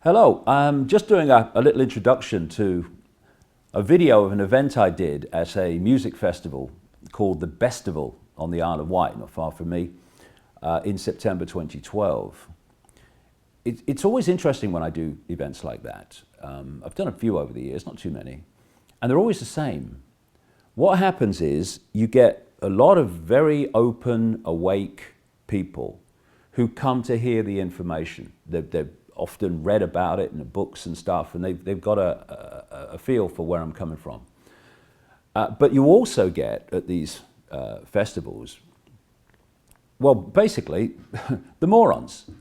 Hello, I'm just doing a little introduction to a video of an event I did at a music festival called the Bestival on the Isle of Wight, not far from me, in September 2012. It's always interesting when I do events like that. I've done a few over the years, not too many, and they're always the same. What happens is you get a lot of very open, awake people who come to hear the information. They've often read about it in the books and stuff, and they've got a feel for where I'm coming from. But you also get at these festivals, well, basically, the morons.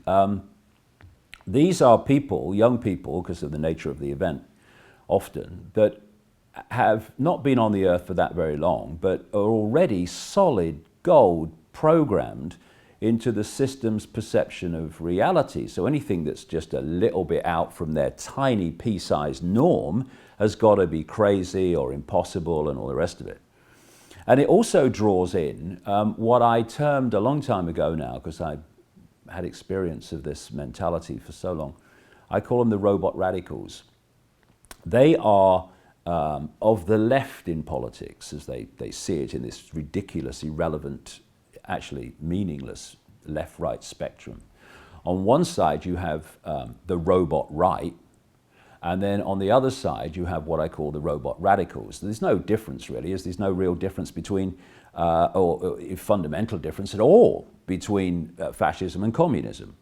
These are people, young people, because of the nature of the event, often, that have not been on the earth for that very long, but are already solid gold programmed into the system's perception of reality. So anything that's just a little bit out from their tiny pea-sized norm has got to be crazy or impossible and all the rest of it. And it also draws in what I termed a long time ago now, because I had experience of this mentality for so long, I call them the robot radicals. They are of the left in politics, as they see it in this ridiculous, irrelevant, actually meaningless left-right spectrum. On one side you have the robot right, and then on the other side you have what I call the robot radicals. There's no difference really, there's no real difference between, or fundamental difference at all between fascism and communism.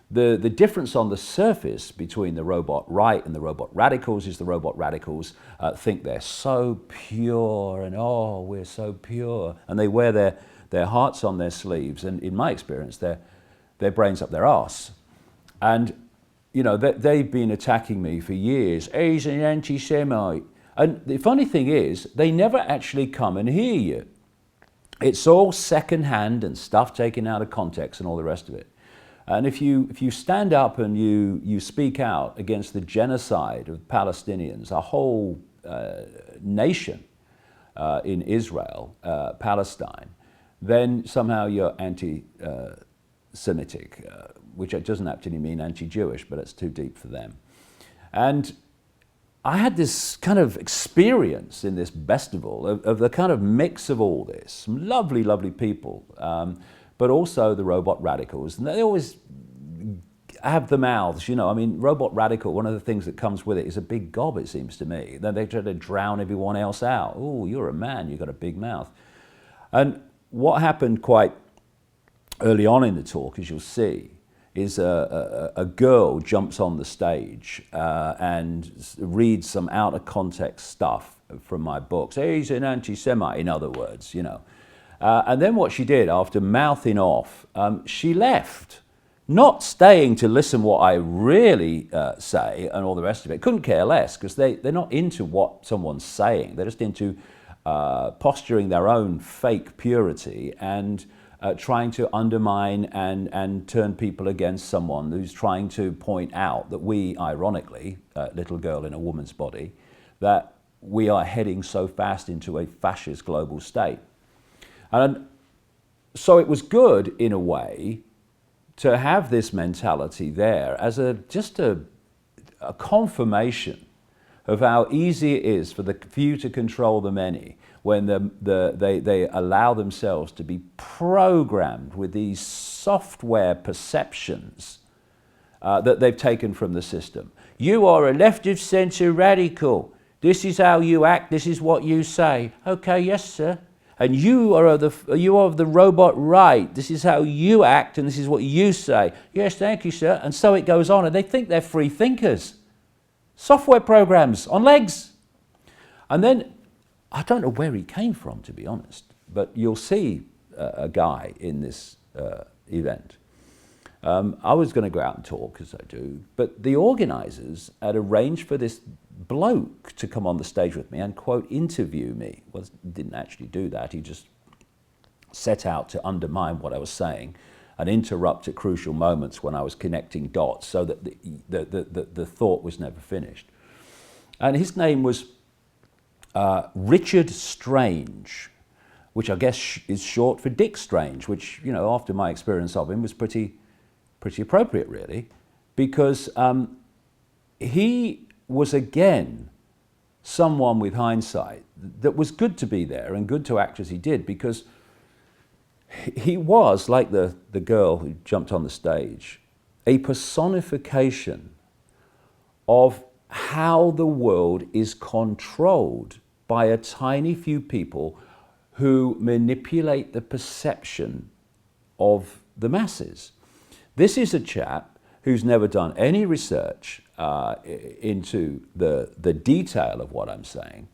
The difference on the surface between the robot right and the robot radicals is the robot radicals think they're so pure and oh, we're so pure, and they wear their hearts on their sleeves, and in my experience, their brains up their arse. And you know, they've been attacking me for years. He's an anti-Semite. And the funny thing is, they never actually come and hear you. It's all second-hand and stuff taken out of context and all the rest of it. And if you stand up and you speak out against the genocide of Palestinians, a whole nation in Israel, Palestine, then somehow you're anti-Semitic, which doesn't actually mean anti-Jewish, but it's too deep for them. And I had this kind of experience in this festival of the kind of mix of all this, some lovely, lovely people, but also the robot radicals. And they always have the mouths, you know. I mean, robot radical, one of the things that comes with it is a big gob, it seems to me. Then they try to drown everyone else out. Oh, you're a man, you've got a big mouth. And what happened quite early on in the talk, as you'll see, is a girl jumps on the stage and reads some out of context stuff from my books. He's an anti-Semite, in other words, you know. And then what she did, after mouthing off, she left, not staying to listen what I really say and all the rest of it. Couldn't care less, because they're not into what someone's saying. They're just into posturing their own fake purity and trying to undermine and turn people against someone who's trying to point out that we, ironically, little girl in a woman's body, that we are heading so fast into a fascist global state. And so it was good, in a way, to have this mentality there as just a confirmation of how easy it is for the few to control the many when they allow themselves to be programmed with these software perceptions that they've taken from the system. You are a left-of-centre radical. This is how you act, this is what you say. Okay, yes, sir. And you are of the robot right. This is how you act and this is what you say. Yes, thank you, sir. And so it goes on. And they think they're free thinkers. Software programs on legs. And then, I don't know where he came from, to be honest, but you'll see a guy in this event. I was going to go out and talk, as I do, but the organizers had arranged for this bloke to come on the stage with me and, quote, interview me. Well, he didn't actually do that. He just set out to undermine what I was saying and interrupt at crucial moments when I was connecting dots so that the thought was never finished. And his name was Richard Strange, which I guess is short for Dick Strange, which, you know, after my experience of him was pretty appropriate, really, because he was again someone with hindsight that was good to be there and good to act as he did, because he was, like the girl who jumped on the stage, a personification of how the world is controlled by a tiny few people who manipulate the perception of the masses. This is a chap who's never done any research into the detail of what I'm saying,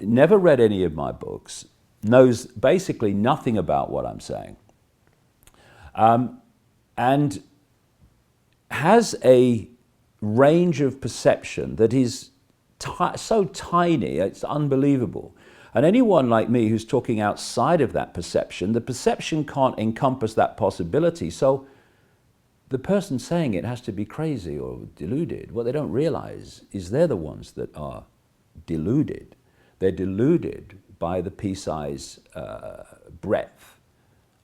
never read any of my books, knows basically nothing about what I'm saying, and has a range of perception that is so tiny, it's unbelievable. And anyone like me who's talking outside of that perception, the perception can't encompass that possibility. So the person saying it has to be crazy or deluded. What they don't realize is they're the ones that are deluded. They're deluded by the pea-size breadth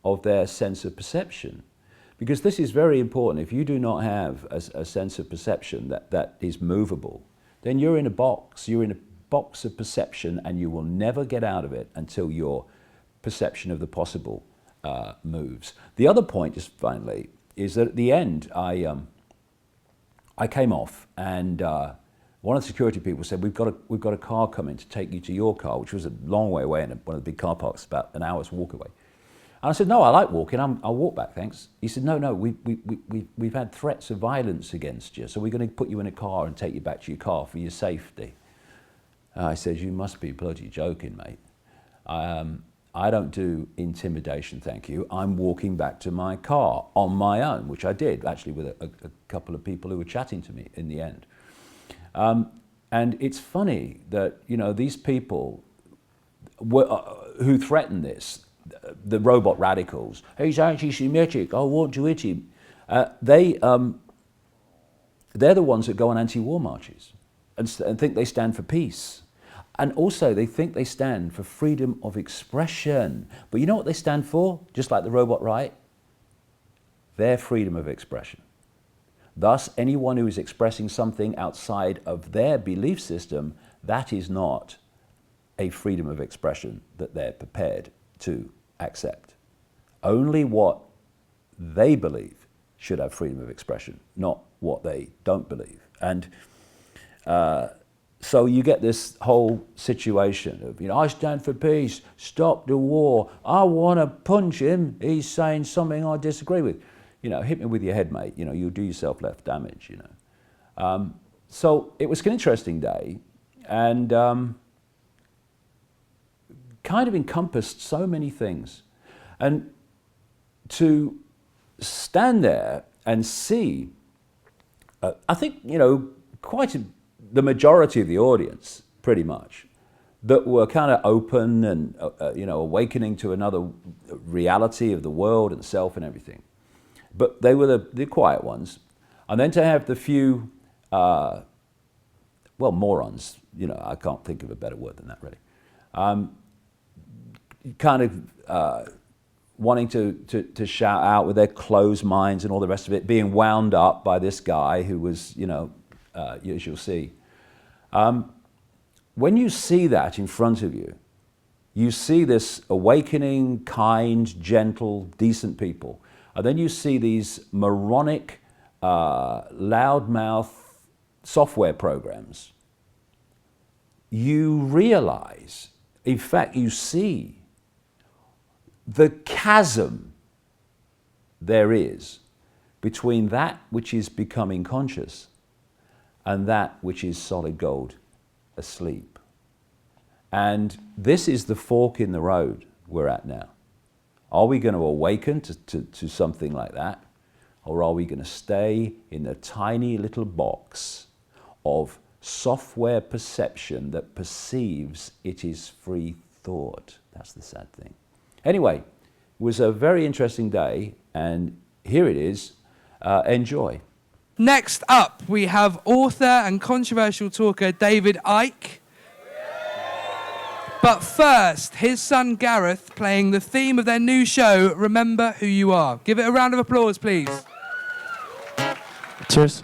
of their sense of perception. Because this is very important. If you do not have a sense of perception that is movable, then you're in a box. You're in a box of perception, and you will never get out of it until your perception of the possible moves. The other point, just finally, is that at the end, I came off, and one of the security people said, we've got a car coming to take you to your car, which was a long way away in one of the big car parks, about an hour's walk away. And I said, no, I like walking. I'll walk back, thanks. He said, no, we've had threats of violence against you, so we're going to put you in a car and take you back to your car for your safety. I said, you must be bloody joking, mate. I don't do intimidation, thank you. I'm walking back to my car on my own, which I did, actually, with a couple of people who were chatting to me in the end. And it's funny that, you know, these people who threatened this, the robot radicals, he's anti-Semitic, I want to hit him. They're the ones that go on anti-war marches and think they stand for peace. And also they think they stand for freedom of expression. But you know what they stand for? Just like the robot right? Their freedom of expression. Thus, anyone who is expressing something outside of their belief system, that is not a freedom of expression that they're prepared to accept. Only what they believe should have freedom of expression, not what they don't believe. And so you get this whole situation of, you know, I stand for peace, stop the war, I want to punch him, he's saying something I disagree with. You know, hit me with your head, mate, you know, you'll do yourself less damage, you know. So it was an interesting day, and kind of encompassed so many things. And to stand there and see, I think, you know, the majority of the audience, pretty much, that were kind of open and, you know, awakening to another reality of the world and self and everything. But they were the quiet ones. And then to have the few, well, morons, you know, I can't think of a better word than that, really. Kind of wanting to shout out with their closed minds and all the rest of it, being wound up by this guy who was, you know, as you'll see. When you see that in front of you, you see this awakening, kind, gentle, decent people. And then you see these moronic, loudmouth software programs. You realize, in fact, you see the chasm there is between that which is becoming conscious and that which is solid gold asleep. And this is the fork in the road we're at now. Are we going to awaken to something like that? Or are we going to stay in a tiny little box of software perception that perceives it is free thought? That's the sad thing. Anyway, it was a very interesting day, and here it is. Enjoy. Next up, we have author and controversial talker David Icke. But first, his son Gareth playing the theme of their new show, Remember Who You Are. Give it a round of applause, please. Cheers.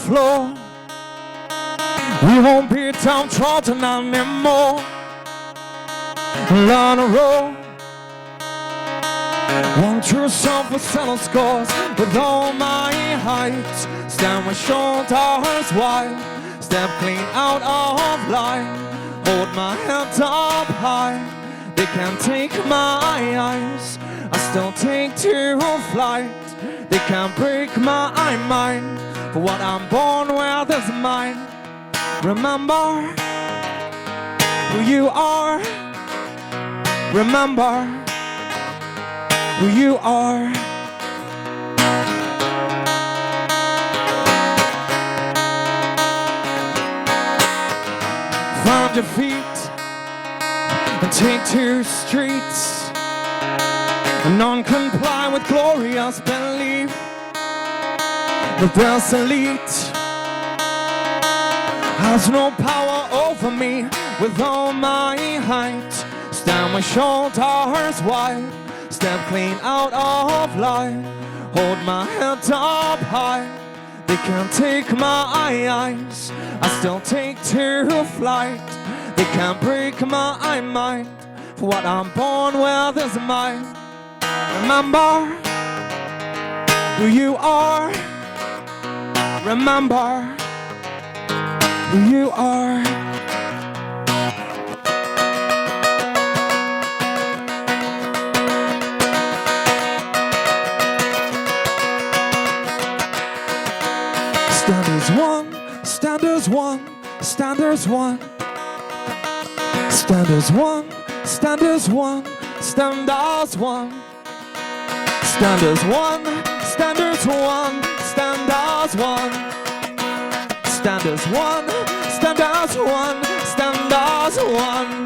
floor. We won't be downtrodden anymore. Learn a roll. Want yourself a settle scores with all my height. Stand with shoulders wide. Step clean out of line. Hold my head up high. They can't take my eyes. I still take to flight. They can't break my mind. For what I'm born with is mine. Remember who you are. Remember who you are. Find your feet and take to streets. None comply with glorious belief. The best elite has no power over me with all my height. Stand with shoulders wide. Step clean out of line. Hold my head up high. They can't take my eyes. I still take to flight. They can't break my mind. For what I'm born with is mine. Remember who you are. Remember who you are. Standards one, standards one, standards one. Standards one, standards one, standards one. Standards one, standards one, standards one. Standards one, standards one, standards one.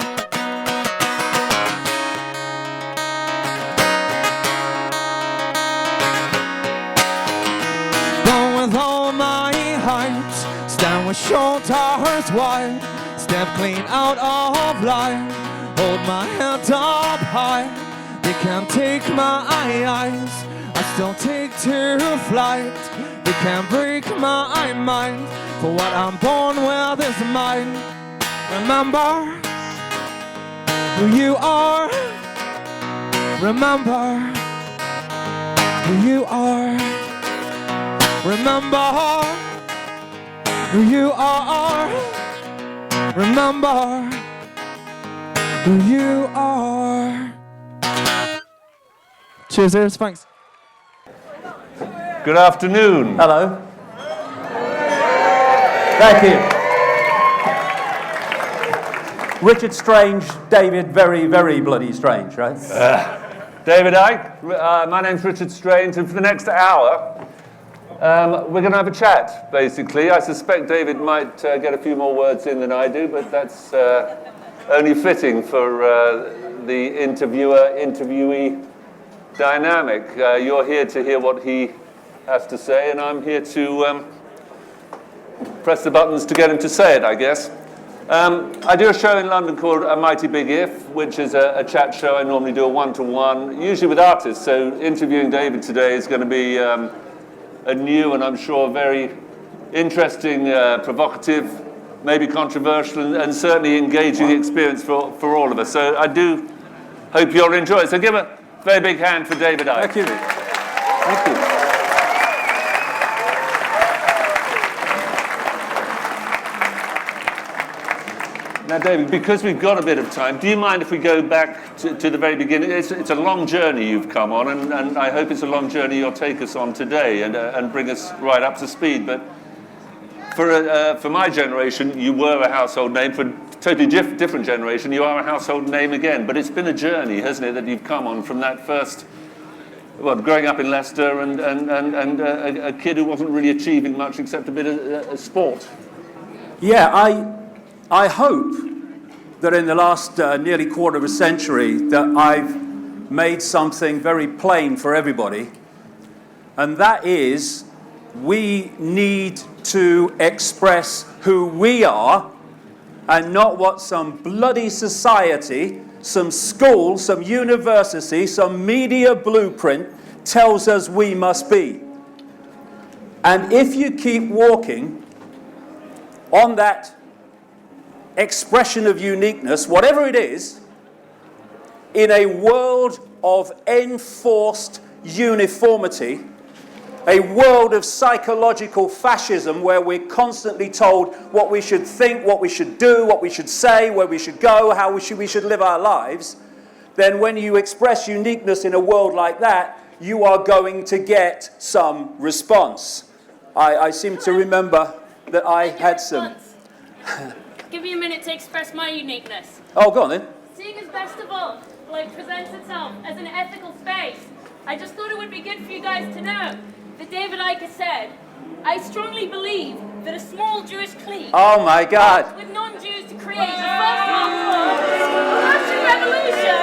Go with all my height, stand with shoulders wide, step clean out of line, hold my head up high. They can't take my eyes, I still take to flight. They can't break my mind, for what I'm born with is mine. Remember who you are. Remember who you are. Remember who you are. Remember who you are. Cheers, thanks. Good afternoon. Hello. Thank you. Richard Strange, David very, very bloody strange, right? David Icke, my name's Richard Strange, and for the next hour, we're going to have a chat, basically. I suspect David might get a few more words in than I do, but that's only fitting for the interviewer-interviewee dynamic. You're here to hear what he has to say, and I'm here to press the buttons to get him to say it, I guess. I do a show in London called A Mighty Big If, which is a chat show. I normally do a one-to-one, usually with artists, so interviewing David today is going to be a new and I'm sure very interesting, provocative, maybe controversial, and certainly engaging experience for all of us. So I do hope you'll enjoy it. So give a very big hand for David Icke. Thank you. Thank you. Now, David, because we've got a bit of time, do you mind if we go back to the very beginning? It's a long journey you've come on, and I hope it's a long journey you'll take us on today and bring us right up to speed. But for my generation, you were a household name. For a totally different generation, you are a household name again. But it's been a journey, hasn't it, that you've come on from that first, well, growing up in Leicester and a kid who wasn't really achieving much except a bit of sport. Yeah, I hope that in the last nearly quarter of a century that I've made something very plain for everybody, and that is we need to express who we are and not what some bloody society, some school, some university, some media blueprint tells us we must be. And if you keep walking on that expression of uniqueness, whatever it is, in a world of enforced uniformity, a world of psychological fascism where we're constantly told what we should think, what we should do, what we should say, where we should go, how we should live our lives, then when you express uniqueness in a world like that, you are going to get some response. I seem to remember that I had some... Give me a minute to express my uniqueness. Oh, go on then. Seeing as Bestival presents itself as an ethical space, I just thought it would be good for you guys to know that David Icke said, I strongly believe that a small Jewish clique Oh my God. with non-Jews to create the first Russian Revolution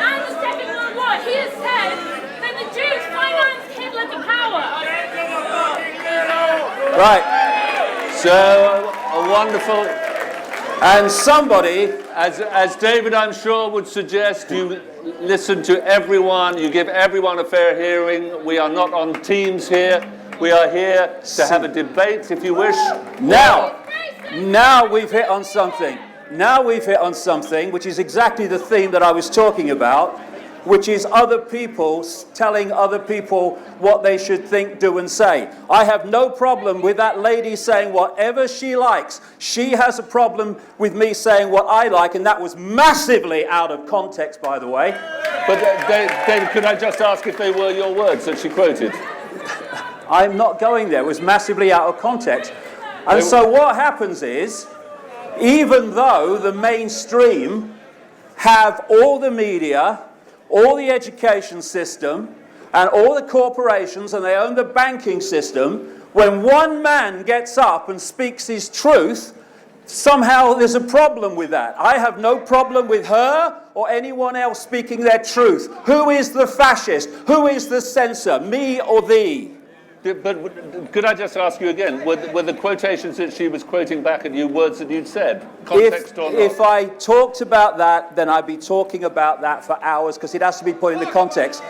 and the Second World War. He has said that the Jews financed Hitler to power. Right. So, a wonderful... And somebody... As David, I'm sure, would suggest, you listen to everyone, you give everyone a fair hearing. We are not on teams here. We are here to have a debate, if you wish. Now we've hit on something. Now we've hit on something, which is exactly the theme that I was talking about, which is other people telling other people what they should think, do, and say. I have no problem with that lady saying whatever she likes. She has a problem with me saying what I like, and that was massively out of context, by the way. But David, could I just ask if they were your words that she quoted? I'm not going there. It was massively out of context. And so what happens is, even though the mainstream have all the media, all the education system, and all the corporations, and they own the banking system, when one man gets up and speaks his truth, somehow there's a problem with that. I have no problem with her or anyone else speaking their truth. Who is the fascist? Who is the censor? Me or thee? But could I just ask you again, were the quotations that she was quoting back at you words that you'd said? Context or not? If I talked about that, then I'd be talking about that for hours, because it has to be put into context.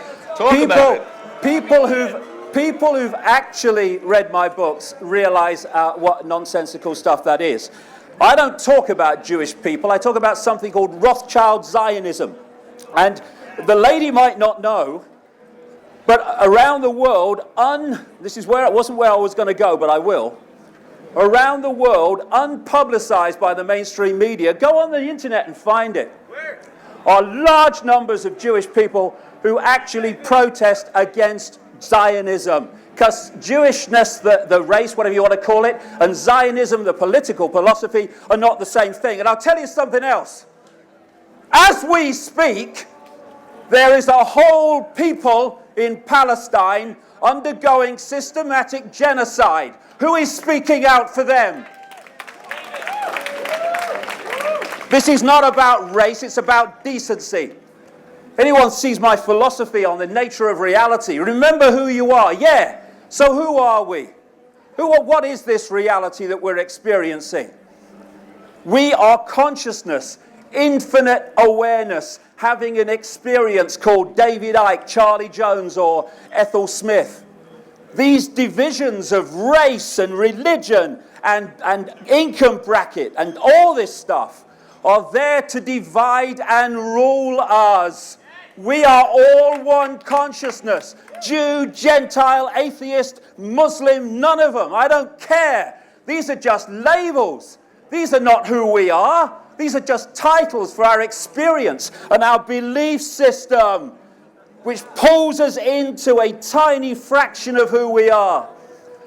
People who've actually read my books realize what nonsensical stuff that is. I don't talk about Jewish people. I talk about something called Rothschild Zionism. And the lady might not know, but around the world, this is where it wasn't where I was going to go, but I will. Around the world, unpublicized by the mainstream media, go on the internet and find it, are large numbers of Jewish people who actually protest against Zionism. Because Jewishness, the race, whatever you want to call it, and Zionism, the political philosophy, are not the same thing. And I'll tell you something else. As we speak, there is a whole people in Palestine undergoing systematic genocide. Who is speaking out for them? This is not about race, it's about decency. Anyone sees my philosophy on the nature of reality, remember who you are. Yeah, so who are we? What is this reality that we're experiencing? We are consciousness, infinite awareness, having an experience called David Icke, Charlie Jones, or Ethel Smith. These divisions of race and religion and income bracket and all this stuff are there to divide and rule us. We are all one consciousness. Jew, Gentile, atheist, Muslim, none of them. I don't care. These are just labels. These are not who we are. These are just titles for our experience and our belief system, which pulls us into a tiny fraction of who we are.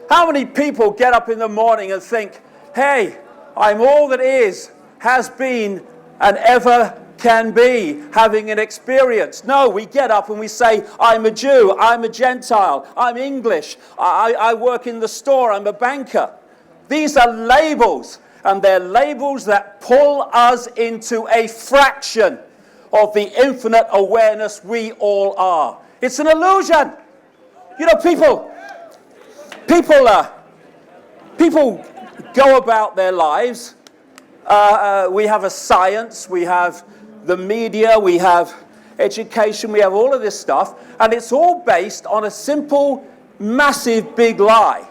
How many people get up in the morning and think, hey, I'm all that is, has been, and ever can be, having an experience? No, we get up and we say, I'm a Jew, I'm a Gentile, I'm English, I work in the store, I'm a banker. These are labels. And they're labels that pull us into a fraction of the infinite awareness we all are. It's an illusion. You know, people go about their lives. We have a science, we have the media, we have education, we have all of this stuff, and it's all based on a simple massive big lie.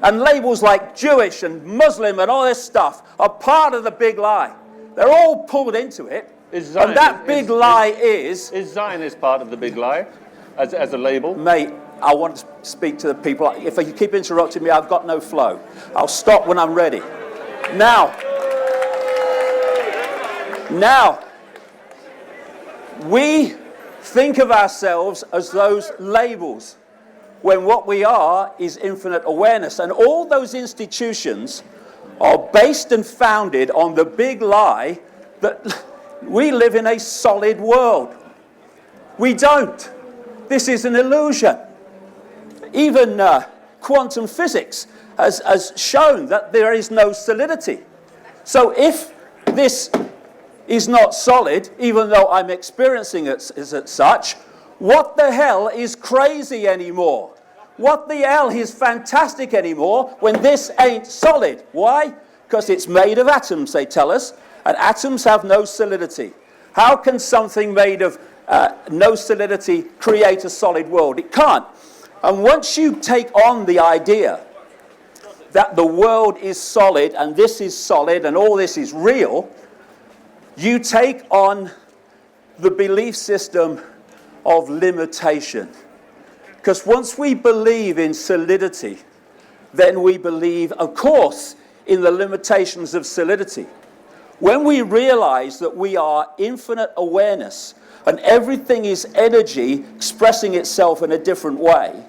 And labels like Jewish and Muslim and all this stuff are part of the big lie. They're all pulled into it. And that big lie is... Is Zionist part of the big lie as a label? Mate, I want to speak to the people. If you keep interrupting me, I've got no flow. I'll stop when I'm ready. Now, we think of ourselves as those labels, when what we are is infinite awareness. And all those institutions are based and founded on the big lie that we live in a solid world. We don't. This is an illusion. Even quantum physics has shown that there is no solidity. So if this is not solid, even though I'm experiencing it as such, what the hell is crazy anymore? What the hell is fantastic anymore when this ain't solid? Why? Because it's made of atoms, they tell us, and atoms have no solidity. How can something made of no solidity create a solid world? It can't. And once you take on the idea that the world is solid and this is solid and all this is real, you take on the belief system of limitation. Because once we believe in solidity, then we believe, of course, in the limitations of solidity. When we realize that we are infinite awareness and everything is energy expressing itself in a different way,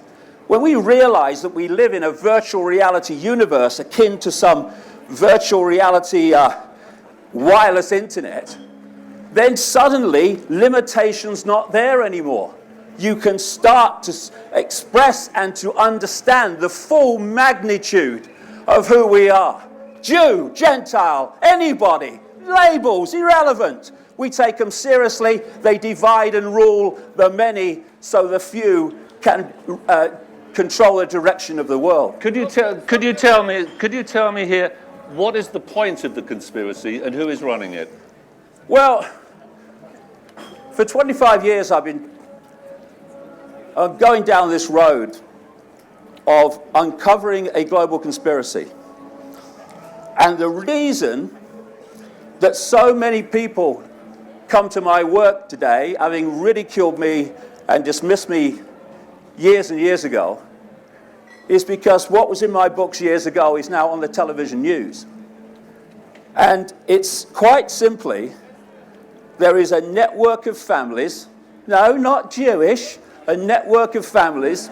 when we realize that we live in a virtual reality universe akin to some virtual reality wireless internet, then suddenly limitation's not there anymore. You can start to express and to understand the full magnitude of who we are. Jew, Gentile, anybody, labels, irrelevant. We take them seriously. They divide and rule the many so the few can control the direction of the world. Could you tell me here, what is the point of the conspiracy and who is running it? Well, for 25 years I've been going down this road of uncovering a global conspiracy. And the reason that so many people come to my work today, having ridiculed me and dismissed me years and years ago, is because what was in my books years ago is now on the television news. And it's quite simply, there is a network of families, no, not Jewish, a network of families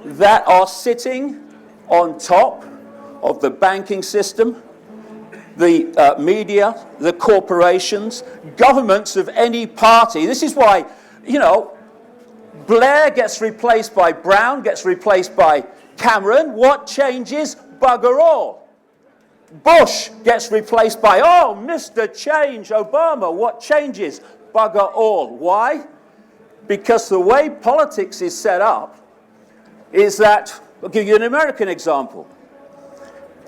that are sitting on top of the banking system, the media, the corporations, governments of any party. This is why, Blair gets replaced by Brown, gets replaced by Cameron. What changes? Bugger all. Bush gets replaced by, Mr. Change, Obama. What changes? Bugger all. Why? Because the way politics is set up is that, I'll give you an American example.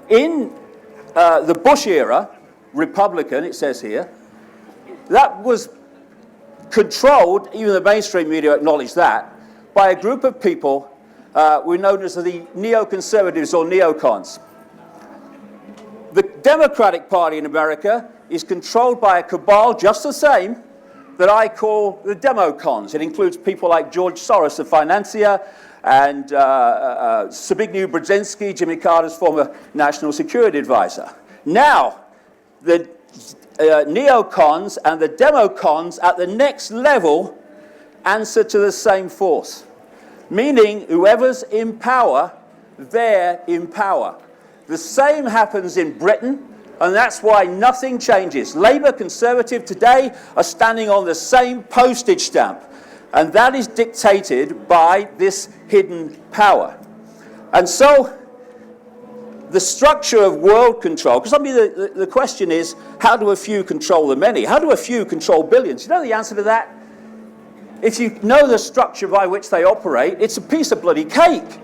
In the Bush era, Republican, it says here, that was controlled, even the mainstream media acknowledged that, by a group of people who were known as the neoconservatives or neocons. The Democratic Party in America is controlled by a cabal just the same that I call the democons. It includes people like George Soros, the financier, and Zbigniew Brzezinski, Jimmy Carter's former national security advisor. Now, the neocons and the democons at the next level answer to the same force, meaning whoever's in power, they're in power. The same happens in Britain, and that's why nothing changes. Labour, Conservative today are standing on the same postage stamp, and that is dictated by this hidden power. And so the structure of world control, because the question is, how do a few control the many? How do a few control billions? You know the answer to that? If you know the structure by which they operate, it's a piece of bloody cake.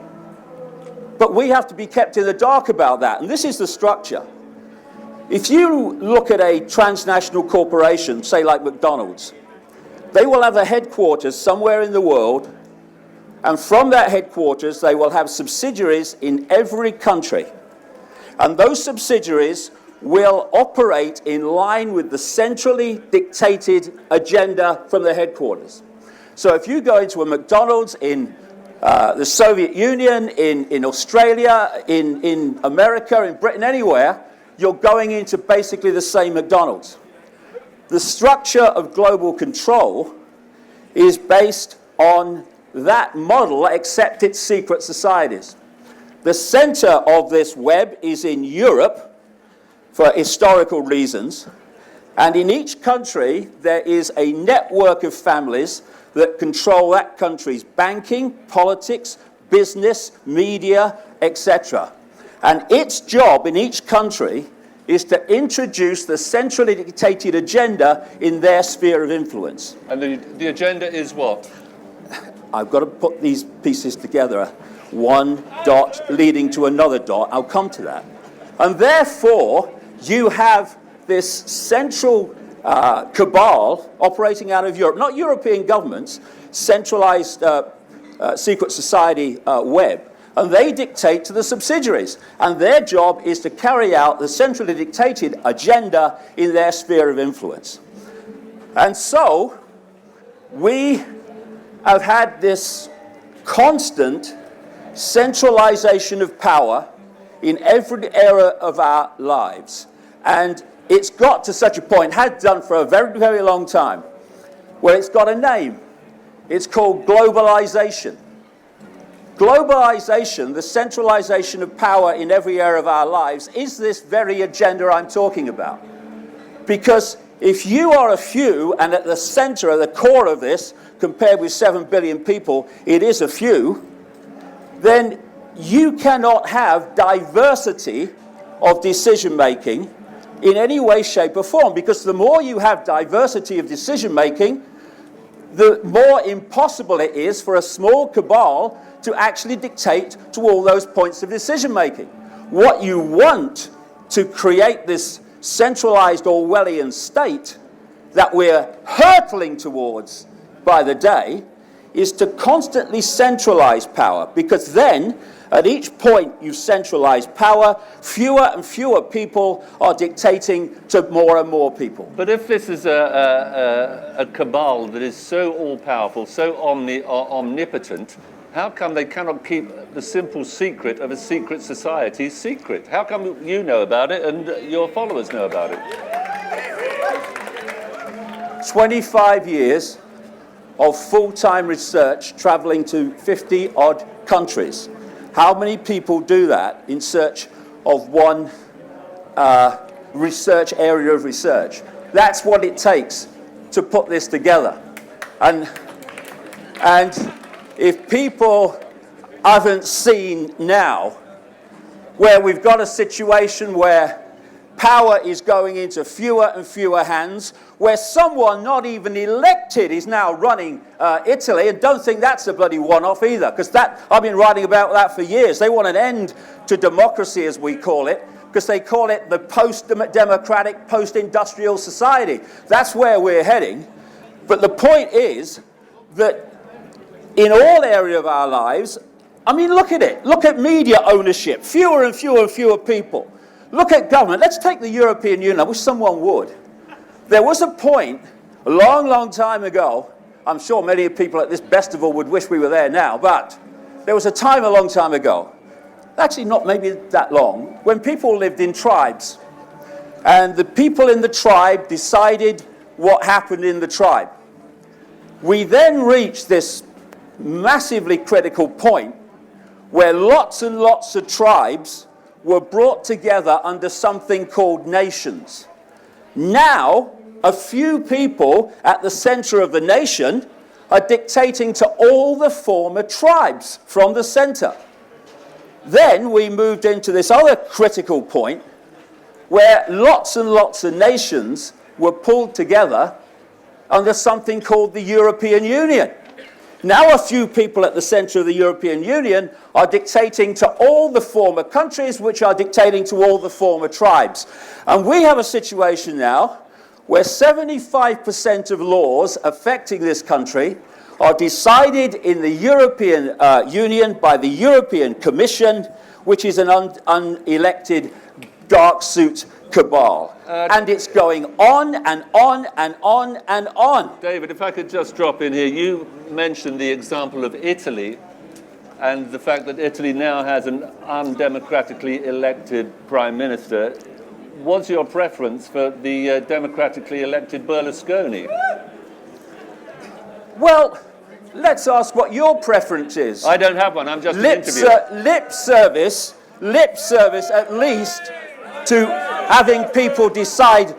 But we have to be kept in the dark about that, and this is the structure. If you look at a transnational corporation, say like McDonald's, they will have a headquarters somewhere in the world, And from that headquarters, they will have subsidiaries in every country. And those subsidiaries will operate in line with the centrally dictated agenda from the headquarters. So if you go into a McDonald's in the Soviet Union, in Australia, in America, in Britain, anywhere, you're going into basically the same McDonald's. The structure of global control is based on that model, except it's secret societies. The center of this web is in Europe for historical reasons, and in each country there is a network of families that control that country's banking, politics, business, media, etc. And its job in each country is to introduce the centrally dictated agenda in their sphere of influence. And the agenda is what? I've got to put these pieces together. One dot leading to another dot. I'll come to that. And therefore, you have this central cabal operating out of Europe, not European governments, centralized secret society web. And they dictate to the subsidiaries. And their job is to carry out the centrally dictated agenda in their sphere of influence. And so, we have had this constant centralization of power in every area of our lives. And it's got to such a point, had done for a very, very long time, where it's got a name. It's called globalization. Globalization, the centralization of power in every area of our lives, is this very agenda I'm talking about. Because if you are a few, and at the center, at the core of this, compared with 7 billion people, it is a few, then you cannot have diversity of decision-making in any way, shape, or form. Because the more you have diversity of decision-making, the more impossible it is for a small cabal to actually dictate to all those points of decision-making. What you want to create this centralized Orwellian state that we're hurtling towards by the day is to constantly centralize power, because then at each point you centralize power, fewer and fewer people are dictating to more and more people. But if this is a cabal that is so all-powerful, so omnipotent, how come they cannot keep the simple secret of a secret society secret? How come you know about it and your followers know about it? 25 years of full-time research traveling to 50-odd countries. How many people do that in search of one research area of research? That's what it takes to put this together. And if people haven't seen now, where we've got a situation where power is going into fewer and fewer hands, where someone not even elected is now running Italy, and don't think that's a bloody one-off either, because that, I've been writing about that for years. They want an end to democracy, as we call it, because they call it the post-democratic, post-industrial society. That's where we're heading. But the point is that in all areas of our lives, I mean, look at it. Look at media ownership. Fewer and fewer and fewer people. Look at government. Let's take the European Union. I wish someone would. There was a point a long, long time ago, I'm sure many people at this Bestival would wish we were there now, but there was a time a long time ago, actually not maybe that long, when people lived in tribes. And the people in the tribe decided what happened in the tribe. We then reached this massively critical point where lots and lots of tribes were brought together under something called nations. Now, a few people at the center of the nation are dictating to all the former tribes from the center. Then we moved into this other critical point where lots and lots of nations were pulled together under something called the European Union. Now a few people at the center of the European Union are dictating to all the former countries, which are dictating to all the former tribes. And we have a situation now where 75% of laws affecting this country are decided in the European Union by the European Commission, which is an unelected dark suit cabal. And it's going on and on and on and on. David, if I could just drop in here, you mentioned the example of Italy and the fact that Italy now has an undemocratically elected prime minister. What's your preference for the democratically elected Berlusconi? Well, let's ask what your preference is. I don't have one, I'm just an interviewer. Lip service at least to having people decide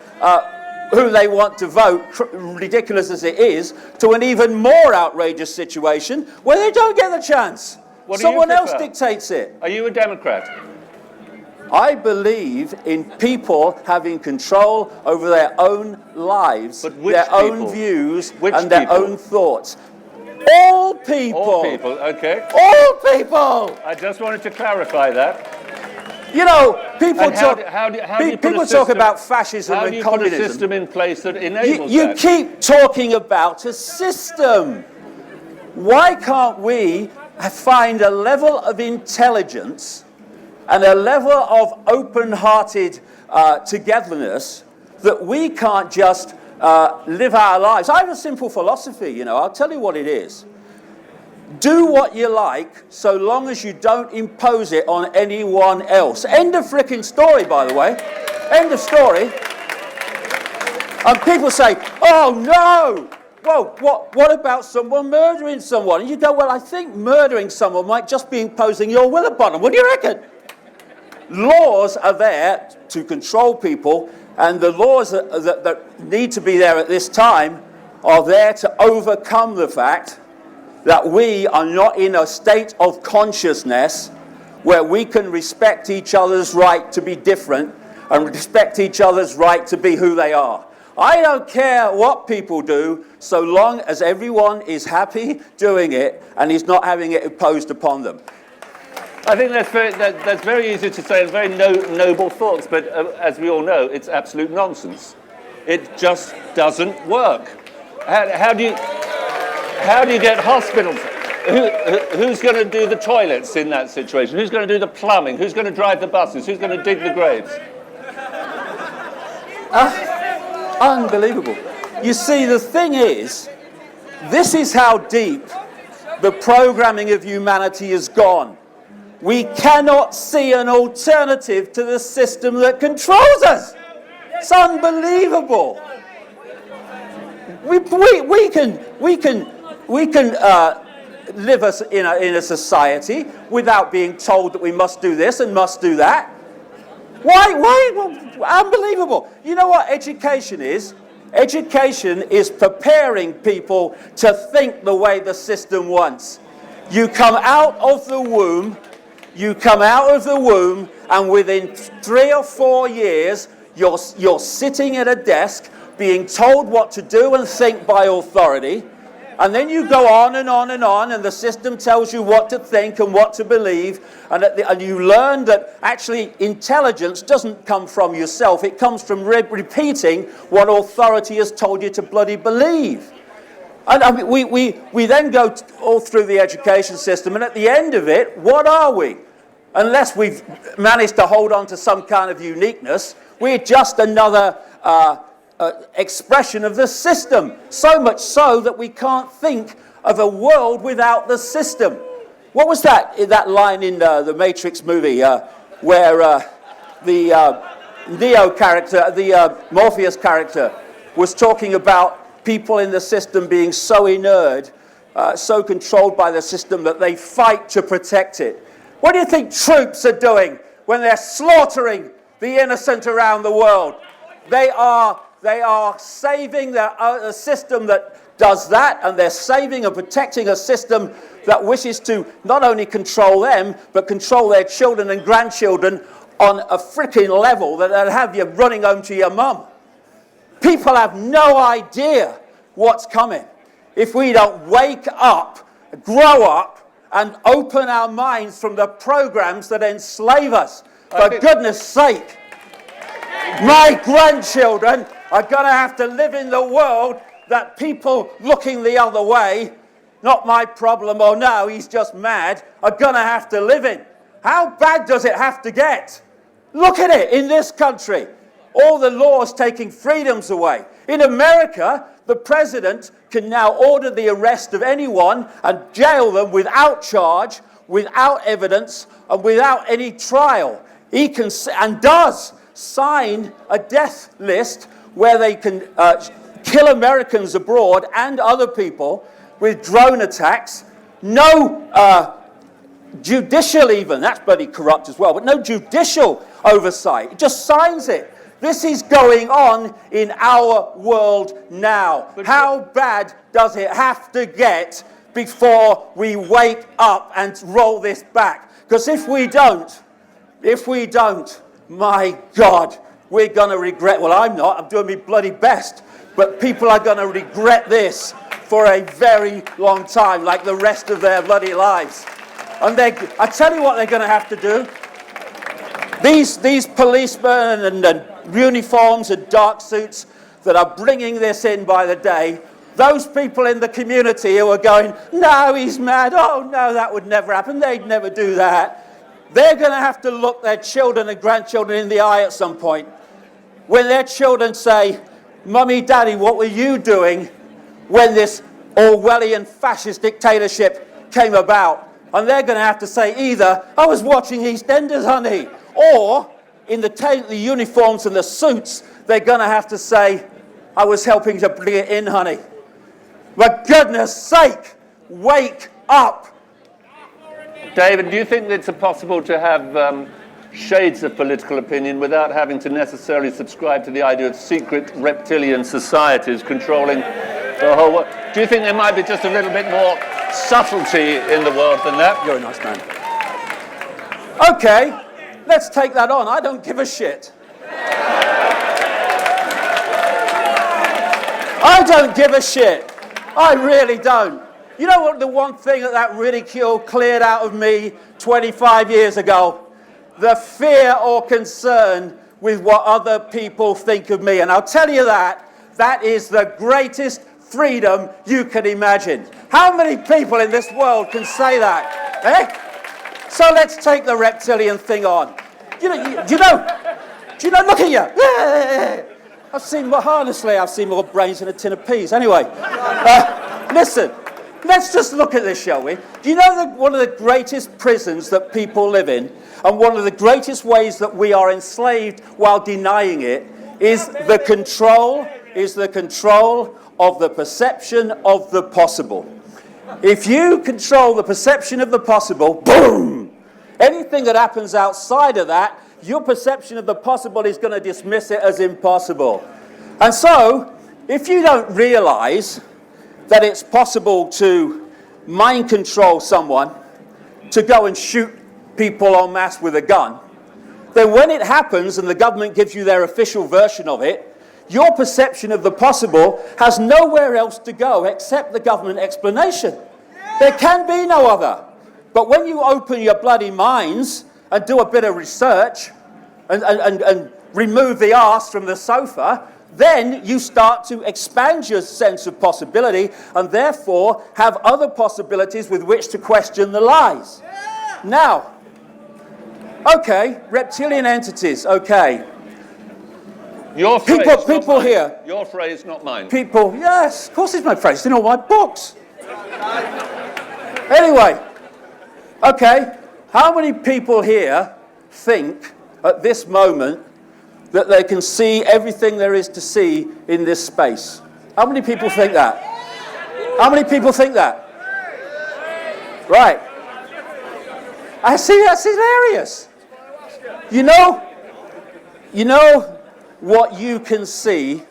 who they want to vote, ridiculous as it is, to an even more outrageous situation where they don't get the chance. Someone else dictates it. Are you a Democrat? I believe in people having control over their own lives, their own views, and their own thoughts. All people. All people, okay. All people. I just wanted to clarify that. You know, people talk about fascism and communism. How do you put a system in place that enables you that? keep talking about a system. Why can't we find a level of intelligence and a level of open-hearted togetherness that we can't just live our lives? I have a simple philosophy, you know, I'll tell you what it is. Do what you like, so long as you don't impose it on anyone else. End of frickin' story, by the way. End of story. And people say, oh no! Well, what about someone murdering someone? And you go, well, I think murdering someone might just be imposing your will upon them. What do you reckon? Laws are there to control people, and the laws that need to be there at this time are there to overcome the fact that we are not in a state of consciousness where we can respect each other's right to be different and respect each other's right to be who they are. I don't care what people do, so long as everyone is happy doing it and is not having it imposed upon them. I think that's very easy to say and very noble thoughts, but as we all know, it's absolute nonsense. It just doesn't work. How do you get hospitals? Who's going to do the toilets in that situation? Who's going to do the plumbing? Who's going to drive the buses? Who's going to dig the graves? Unbelievable. You see, the thing is, this is how deep the programming of humanity has gone. We cannot see an alternative to the system that controls us. It's unbelievable. We can live us in a society without being told that we must do this and must do that. Why? Unbelievable. You know what education is? Education is preparing people to think the way the system wants. You come out of the womb, and within 3 or 4 years, you're sitting at a desk being told what to do and think by authority. And then you go on and on and on, and the system tells you what to think and what to believe, and you learn that actually intelligence doesn't come from yourself, it comes from repeating what authority has told you to bloody believe. And I mean, we then go all through the education system, and at the end of it, what are we? Unless we've managed to hold on to some kind of uniqueness, we're just another expression of the system, so much so that we can't think of a world without the system. What was that line in the Matrix movie where the Neo character, the Morpheus character, was talking about people in the system being so inert, so controlled by the system that they fight to protect it? What do you think troops are doing when they're slaughtering the innocent around the world? They are saving a system that does that, and they're saving and protecting a system that wishes to not only control them, but control their children and grandchildren on a freaking level that'll have you running home to your mum. People have no idea what's coming if we don't wake up, grow up, and open our minds from the programs that enslave us. For goodness sake. My grandchildren are going to have to live in the world that people looking the other way not my problem, or no, he's just mad, are going to have to live in. How bad does it have to get? Look at it in this country. All the laws taking freedoms away. In America, the president can now order the arrest of anyone and jail them without charge, without evidence, and without any trial. He can, and does, sign a death list where they can kill Americans abroad and other people with drone attacks. No judicial even, that's bloody corrupt as well, but no judicial oversight. It just signs it. This is going on in our world now. But how bad does it have to get before we wake up and roll this back? Because if we don't, my God, we're going to regret, well, I'm not, I'm doing my bloody best, but people are going to regret this for a very long time, like the rest of their bloody lives. And I tell you what they're going to have to do. These policemen and uniforms and dark suits that are bringing this in by the day, those people in the community who are going, no, he's mad, oh no, that would never happen, they'd never do that. They're going to have to look their children and grandchildren in the eye at some point. When their children say, Mummy, Daddy, what were you doing when this Orwellian fascist dictatorship came about? And they're going to have to say either, I was watching EastEnders, honey, or in the uniforms and the suits, they're going to have to say, I was helping to bring it in, honey. For goodness sake, wake up. David, do you think it's possible to have shades of political opinion without having to necessarily subscribe to the idea of secret reptilian societies controlling the whole world? Do you think there might be just a little bit more subtlety in the world than that? You're a nice man. Okay, let's take that on. I don't give a shit. I don't give a shit. I really don't. You know what, the one thing that ridicule cleared out of me 25 years ago? The fear or concern with what other people think of me. And I'll tell you that is the greatest freedom you can imagine. How many people in this world can say that? Eh? So let's take the reptilian thing on. Do you know, look at you. I've seen more brains in a tin of peas. Anyway, listen. Let's just look at this, shall we? Do you know that one of the greatest prisons that people live in, and one of the greatest ways that we are enslaved while denying it, is the control of the perception of the possible. If you control the perception of the possible, boom! Anything that happens outside of that, your perception of the possible is going to dismiss it as impossible. And so, if you don't realize that it's possible to mind control someone to go and shoot people en masse with a gun, then when it happens and the government gives you their official version of it, your perception of the possible has nowhere else to go except the government explanation. There can be no other. But when you open your bloody minds and do a bit of research and remove the arse from the sofa, then you start to expand your sense of possibility and therefore have other possibilities with which to question the lies. Yeah. Now, okay, reptilian entities, okay. Your phrase, people here. Your phrase, not mine. People, yes, of course it's my phrase, it's in all my books. Anyway, okay, how many people here think at this moment that they can see everything there is to see in this space? How many people think that? How many people think that? Right. I see, that's hilarious. You know what you can see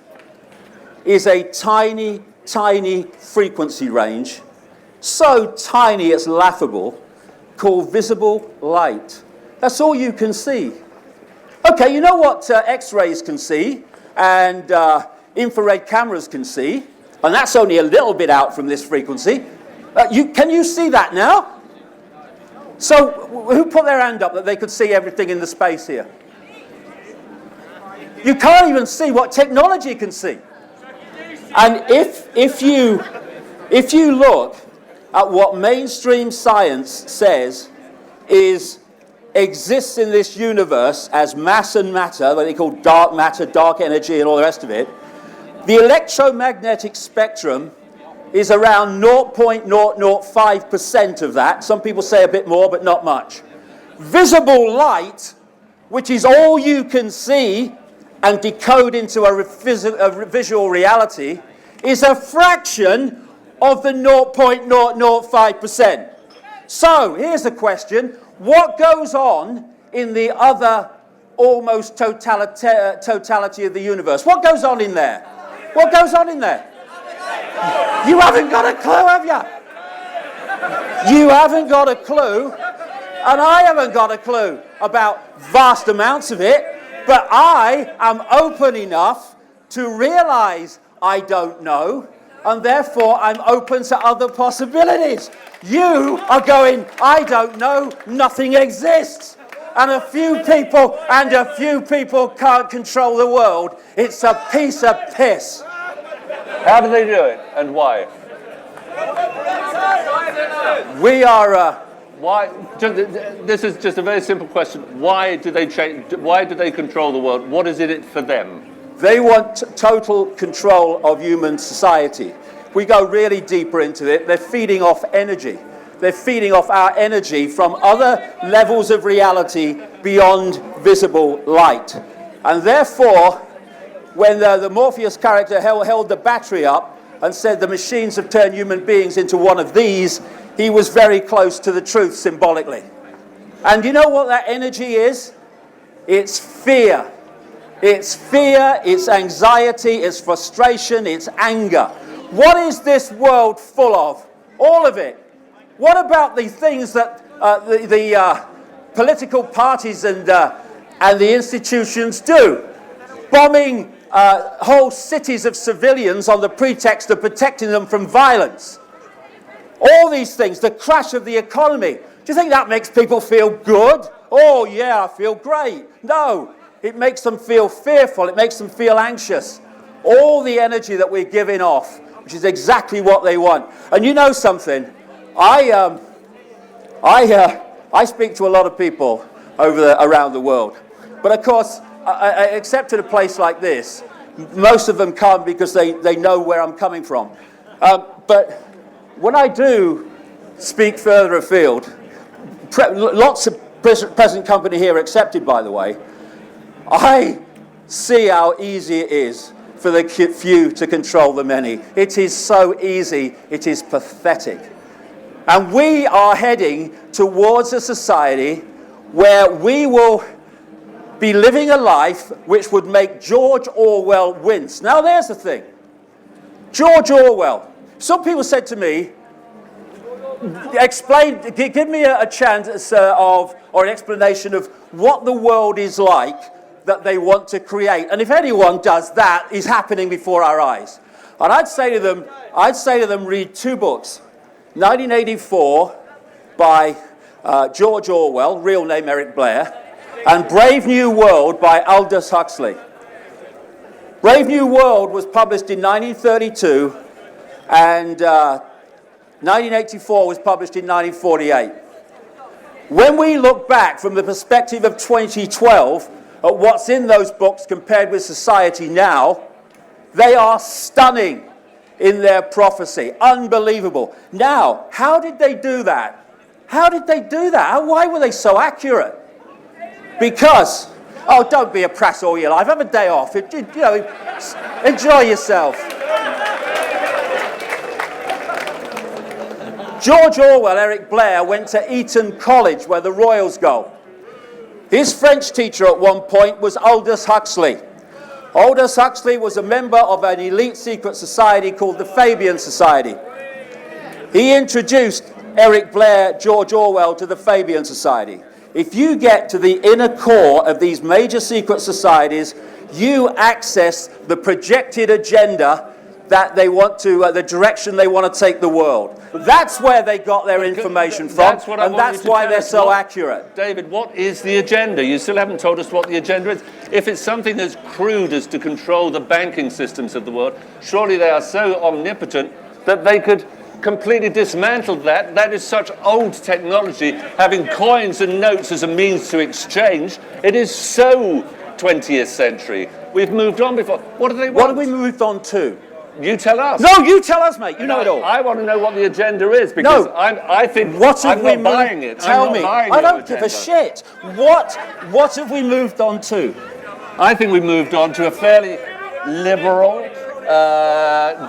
is a tiny, tiny frequency range, so tiny it's laughable, called visible light. That's all you can see. Okay, you know what X-rays can see and infrared cameras can see, and that's only a little bit out from this frequency. Can you see that now? So who put their hand up that they could see everything in the space here? You can't even see what technology can see. And if you look at what mainstream science says exists in this universe as mass and matter, what they call dark matter, dark energy, and all the rest of it, the electromagnetic spectrum is around 0.005% of that. Some people say a bit more, but not much. Visible light, which is all you can see and decode into a visual reality, is a fraction of the 0.005%. So, here's the question. What goes on in the other almost totality of the universe? What goes on in there? What goes on in there? You haven't got a clue, have you? You haven't got a clue, and I haven't got a clue about vast amounts of it, but I am open enough to realize I don't know, and therefore I'm open to other possibilities. You are going, I don't know, nothing exists. And a few people can't control the world. It's a piece of piss. How do they do it, and why? We are... Why? This is just a very simple question. Why do they change? Why do they control the world? What is it for them? They want total control of human society. We go really deeper into it. They're feeding off energy. They're feeding off our energy from other levels of reality beyond visible light. And therefore, when the Morpheus character held the battery up and said the machines have turned human beings into one of these, he was very close to the truth symbolically. And you know what that energy is? It's fear. It's fear, it's anxiety, it's frustration, it's anger. What is this world full of? All of it. What about the things that the political parties and the institutions do? Bombing whole cities of civilians on the pretext of protecting them from violence. All these things, the crash of the economy. Do you think that makes people feel good? Oh yeah, I feel great. No, it makes them feel fearful. It makes them feel anxious. All the energy that we're giving off, which is exactly what they want. And you know something? I speak to a lot of people around the world. But of course, except at a place like this, most of them come because they know where I'm coming from. But when I do speak further afield, lots of present company here accepted, by the way, I see how easy it is for the few to control the many. It is so easy, it is pathetic. And we are heading towards a society where we will be living a life which would make George Orwell wince. Now there's the thing. George Orwell. Some people said to me, give me a chance or an explanation of what the world is like that they want to create. And if anyone does, that is happening before our eyes. And I'd say to them, read two books. 1984 by George Orwell, real name Eric Blair, and Brave New World by Aldous Huxley. Brave New World was published in 1932, and 1984 was published in 1948. When we look back from the perspective of 2012 at what's in those books compared with society now, they are stunning in their prophecy. Unbelievable. Now, how did they do that? How did they do that? Why were they so accurate? Because, oh, don't be a prass all your life. Have a day off. Enjoy yourself. George Orwell, Eric Blair, went to Eton College, where the Royals go. His French teacher at one point was Aldous Huxley. Aldous Huxley was a member of an elite secret society called the Fabian Society. He introduced Eric Blair, George Orwell to the Fabian Society. If you get to the inner core of these major secret societies, you access the projected agenda that they want to, the direction they want to take the world. That's where they got their information from, and that's why they're so accurate. David, what is the agenda? You still haven't told us what the agenda is. If it's something as crude as to control the banking systems of the world, surely they are so omnipotent that they could completely dismantled that. That is such old technology, having coins and notes as a means to exchange. It is so 20th century. We've moved on before. What do they want? What have we moved on to? You tell us. No, you tell us, mate. You know it all. I want to know what the agenda is, because No. I think What have I'm we not buying it. Tell I'm me. not buying I your don't give a agenda. shit. What have we moved on to? I think we moved on to a fairly liberal,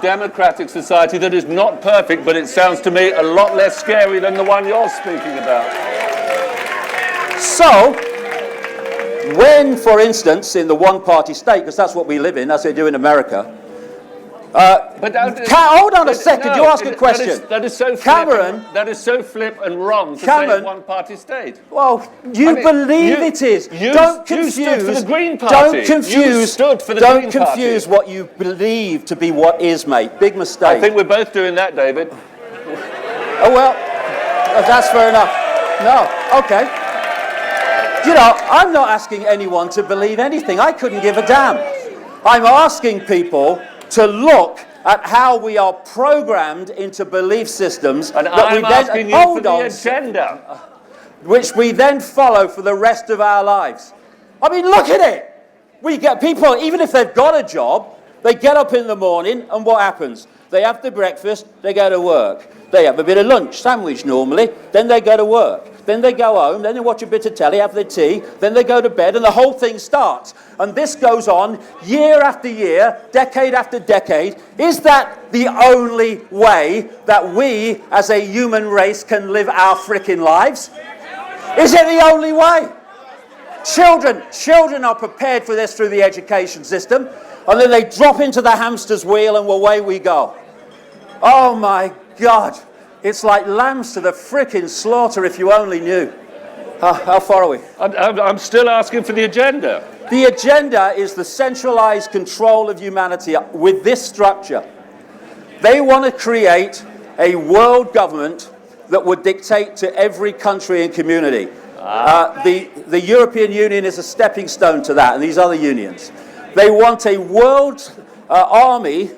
democratic society that is not perfect, but it sounds to me a lot less scary than the one you're speaking about. So, when, for instance, in the one-party state, because that's what we live in, as they do in America, hold on a second, no, you ask a question. That is so flip. Cameron, that is so flip and wrong to Cameron, say one-party state. well, you believe it is. Don't confuse. You stood for the Green Party. Don't confuse. You stood for the don't Green confuse Party. what you believe to be what is, mate. Big mistake. I think we're both doing that, David. Oh well, that's fair enough. No, okay. You know, I'm not asking anyone to believe anything. I couldn't give a damn. I'm asking people to look at how we are programmed into belief systems And that we I'm then asking you for the agenda. which we then follow for the rest of our lives. I mean, look at it. We get people, even if they've got a job, they get up in the morning, and what happens? They have their breakfast, they go to work. They have a bit of lunch, sandwich normally, then they go to work. Then they go home, then they watch a bit of telly, have their tea, then they go to bed, and the whole thing starts. And this goes on year after year, decade after decade. Is that the only way that we, as a human race, can live our frickin' lives? Is it the only way? Children are prepared for this through the education system, and then they drop into the hamster's wheel, and away we go. Oh my God. It's like lambs to the frickin' slaughter, if you only knew. How far are we? I'm still asking for the agenda. The agenda is the centralized control of humanity with this structure. They want to create a world government that would dictate to every country and community. The European Union is a stepping stone to that, and these other unions. They want a world army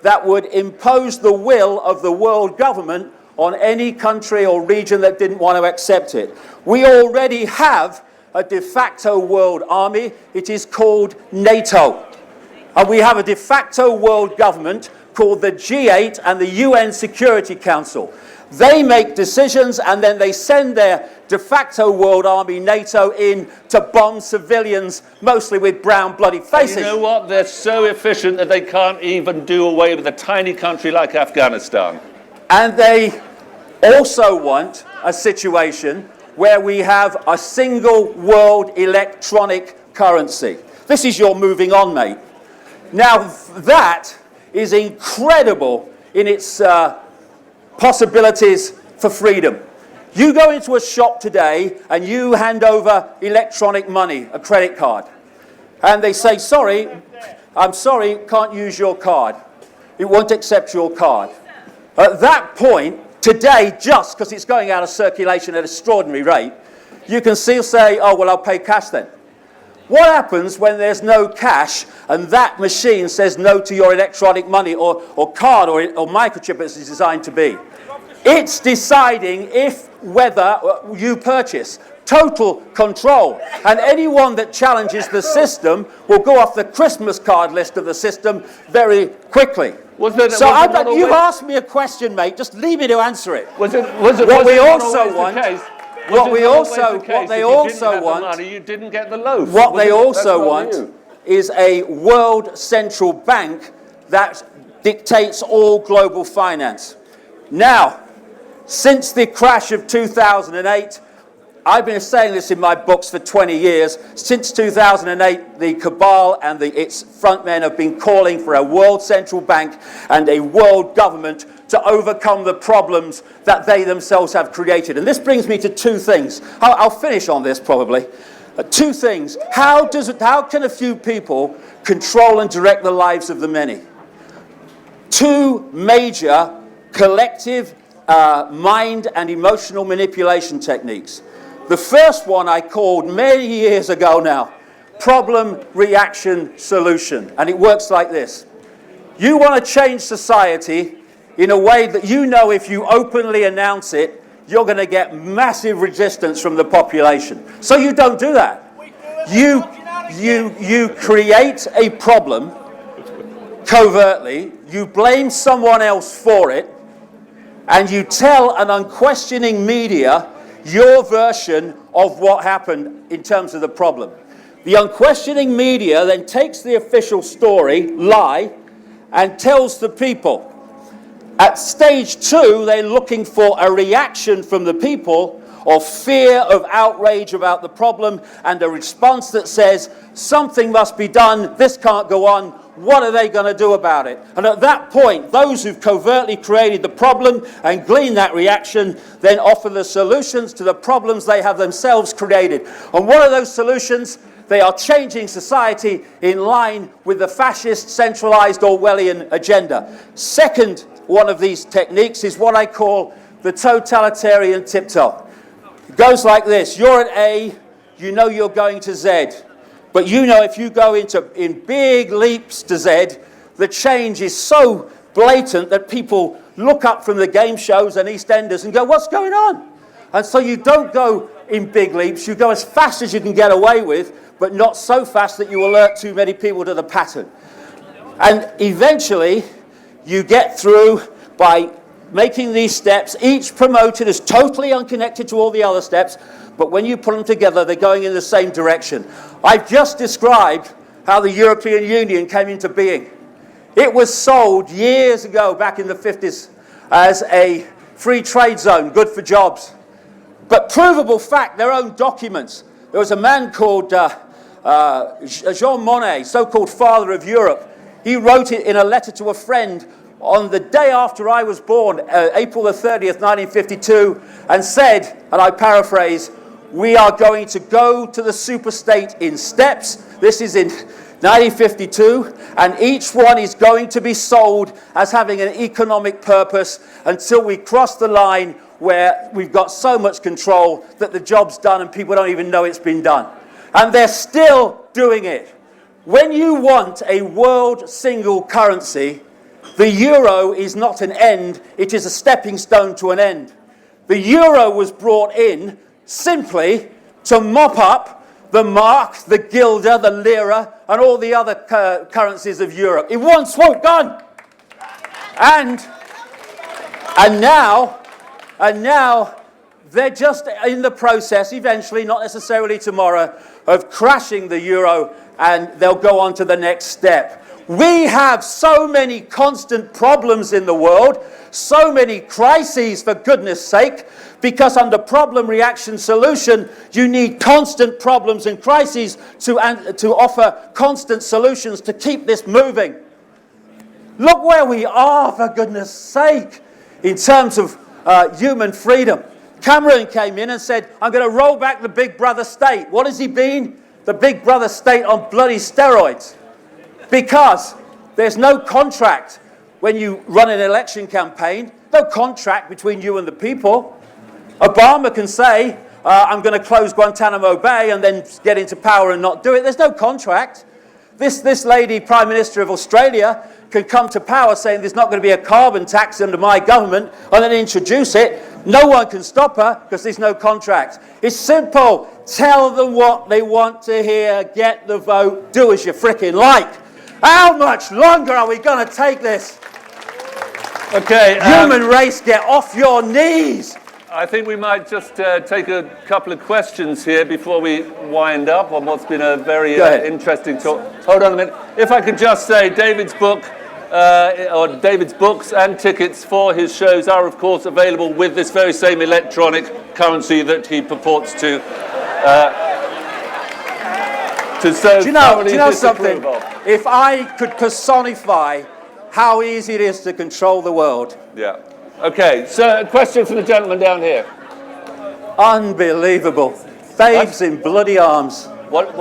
that would impose the will of the world government on any country or region that didn't want to accept it. We already have a de facto world army. It is called NATO. And we have a de facto world government called the G8 and the UN Security Council. They make decisions, and then they send their de facto world army, NATO, in to bomb civilians, mostly with brown bloody faces. And you know what? They're so efficient that they can't even do away with a tiny country like Afghanistan. And they also want a situation where we have a single world electronic currency. This is your moving on, mate. Now, that is incredible in its possibilities for freedom. You go into a shop today and you hand over electronic money, a credit card, and they say, sorry, I'm sorry, can't use your card. It won't accept your card. At that point, today, just because it's going out of circulation at an extraordinary rate, you can still say, oh, well, I'll pay cash then. What happens when there's no cash and that machine says no to your electronic money or card or microchip as it's designed to be? It's deciding whether you purchase. Total control. And anyone that challenges the system will go off the Christmas card list of the system very quickly. You've asked me a question, mate. Just leave me to answer it. What they also want is a world central bank that dictates all global finance. Now, since the crash of 2008, I've been saying this in my books for 20 years. Since 2008, the cabal and its frontmen have been calling for a world central bank and a world government to overcome the problems that they themselves have created. And this brings me to two things. I'll finish on this probably. Two things. How can a few people control and direct the lives of the many? Two major collective mind and emotional manipulation techniques. The first one I called many years ago now, problem, reaction, solution. And it works like this. You want to change society, in a way that you know if you openly announce it, you're going to get massive resistance from the population. So you don't do that. You create a problem covertly, you blame someone else for it, and you tell an unquestioning media your version of what happened in terms of the problem. The unquestioning media then takes the official story, lie, and tells the people. At stage 2, they're looking for a reaction from the people of fear, of outrage about the problem, and a response that says, something must be done, this can't go on, what are they going to do about it? And at that point, those who've covertly created the problem and gleaned that reaction then offer the solutions to the problems they have themselves created. And what are those solutions? They are changing society in line with the fascist, centralized Orwellian agenda. Second one of these techniques is what I call the totalitarian tiptoe. It goes like this. You're at A, you know you're going to Z. But you know if you go in big leaps to Z, the change is so blatant that people look up from the game shows and EastEnders and go, what's going on? And so you don't go in big leaps, you go as fast as you can get away with, but not so fast that you alert too many people to the pattern. And eventually, you get through by making these steps, each promoted as totally unconnected to all the other steps, but when you put them together, they're going in the same direction. I've just described how the European Union came into being. It was sold years ago, back in the 50s, as a free trade zone, good for jobs. But provable fact, their own documents. There was a man called Jean Monnet, so-called father of Europe. He wrote it in a letter to a friend on the day after I was born, April the 30th, 1952, and said, and I paraphrase, we are going to go to the superstate in steps. This is in 1952, and each one is going to be sold as having an economic purpose until we cross the line where we've got so much control that the job's done and people don't even know it's been done. And they're still doing it. When you want a world single currency, the euro is not an end, it is a stepping stone to an end. The euro was brought in simply to mop up the mark, the guilder, the lira, and all the other currencies of Europe. In one swoop, gone! And now they're just in the process, eventually, not necessarily tomorrow, of crashing the euro, and they'll go on to the next step. We have so many constant problems in the world, so many crises, for goodness sake, because under problem, reaction, solution, you need constant problems and crises to offer constant solutions to keep this moving. Look where we are, for goodness sake, in terms of human freedom. Cameron came in and said, I'm going to roll back the Big Brother state. What has he been? The Big Brother state on bloody steroids. Because there's no contract when you run an election campaign, no contract between you and the people. Obama can say, I'm going to close Guantanamo Bay and then get into power and not do it. There's no contract. This lady, Prime Minister of Australia, can come to power saying there's not going to be a carbon tax under my government and then introduce it. No one can stop her because there's no contract. It's simple. Tell them what they want to hear. Get the vote. Do as you frickin' like. How much longer are we going to take this? Okay. Human race, get off your knees. I think we might just take a couple of questions here before we wind up on what's been a very interesting talk. Hold on a minute. If I could just say, David's book, or David's books and tickets for his shows are, of course, available with this very same electronic currency that he purports to so do you know something? If I could personify how easy it is to control the world. Yeah. Okay, so a question from the gentleman down here. Unbelievable. Babes in bloody arms. What?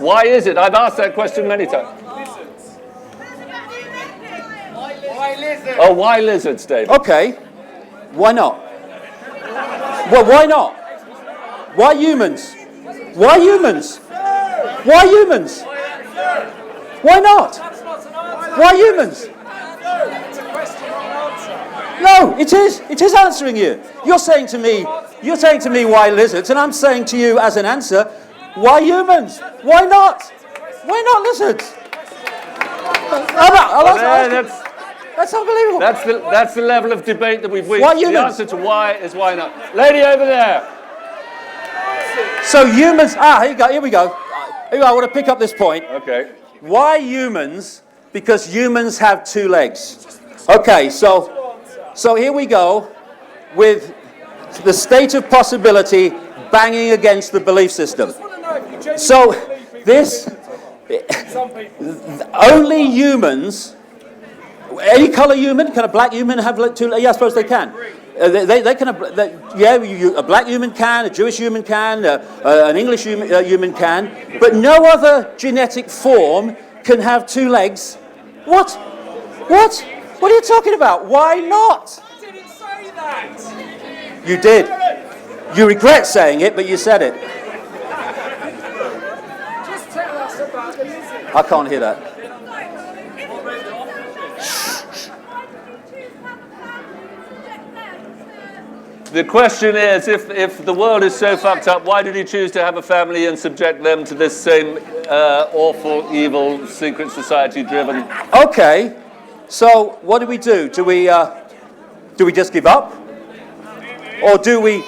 Why is it? I've asked that question many times. Why lizards? Oh, why lizards, David? Okay. Why not? Well, why not? Why humans? Why humans? Why humans? Why not? Why humans? It's a question. No, it is. It is answering you. You're saying to me, why lizards? And I'm saying to you as an answer, why humans? Why not? Why not lizards? That's unbelievable. That's the level of debate that we've reached. Why humans? The answer to why is why not. Lady over there. So humans, here we go. I want to pick up this point. Okay. Why humans? Because humans have two legs. Okay, so here we go with the state of possibility banging against the belief system. So this, only humans, any color human, can a black human have two legs? Yeah, I suppose they can. They can, a black human can, a Jewish human can, an English human can, but no other genetic form can have two legs. What? What? What are you talking about? Why not? I didn't say that. You did. You regret saying it, but you said it. Just tell us about the lizard. I can't hear that. The question is, if the world is so fucked up, why did he choose to have a family and subject them to this same awful, evil, secret society-driven? Okay, so what do we do? Do we just give up, or do we